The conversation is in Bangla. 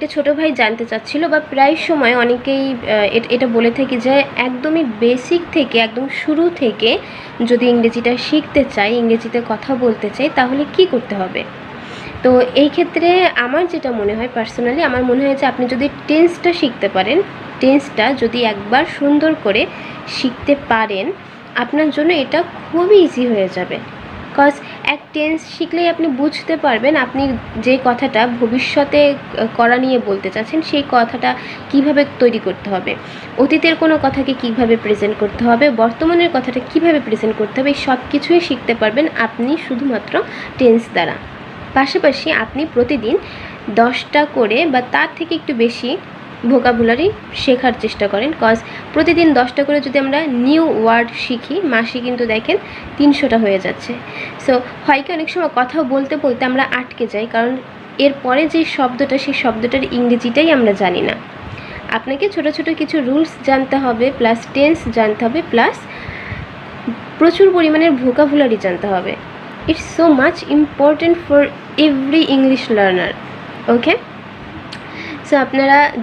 একটা ছোটো ভাই জানতে চাচ্ছিল, বা প্রায় সময় অনেকেই এটা বলে থাকি যে একদমই বেসিক থেকে একদম শুরু থেকে যদি ইংরেজিটা শিখতে চাই, ইংরেজিতে কথা বলতে চাই, তাহলে কি করতে হবে। তো এই ক্ষেত্রে আমার যেটা মনে হয়, পার্সোনালি আমার মনে হয় যে আপনি যদি টেন্সটা শিখতে পারেন, টেন্সটা যদি একবার সুন্দর করে শিখতে পারেন, আপনার জন্য এটা খুবই ইজি হয়ে যাবে। কজ এক টেন্স শিখলেই আপনি বুঝতে পারবেন আপনি যে কথাটা ভবিষ্যতে করা নিয়ে বলতে চাচ্ছেন, সেই কথাটা কিভাবে তৈরি করতে হবে, অতীতের কোনো কথাকে কিভাবে প্রেজেন্ট করতে হবে, বর্তমানের কথাটা কিভাবে প্রেজেন্ট করতে হবে, সব কিছুই শিখতে পারবেন আপনি শুধুমাত্র টেন্স দ্বারা। পাশাপাশি আপনি প্রতিদিন 10টা করে বা তার থেকে একটু বেশি ভোকাবুলারি শেখার চেষ্টা করেন। কজ প্রতিদিন 10টা করে যদি আমরা নিউ ওয়ার্ড শিখি, মাসে কিন্তু দেখেন 300টা হয়ে যাচ্ছে। সো হয় কি অনেক সময় কথা বলতে বলতে আমরা আটকে যাই, কারণ এরপরে যে শব্দটা, সেই শব্দটার ইংরেজিটাই আমরা জানি না। আপনাকে ছোট ছোট কিছু রুলস জানতে হবে, প্লাস টেন্স জানতে হবে, প্লাস প্রচুর পরিমাণের ভোকাবুলারি জানতে হবে। It's so much important for every English learner. Okay, so আপনারা যে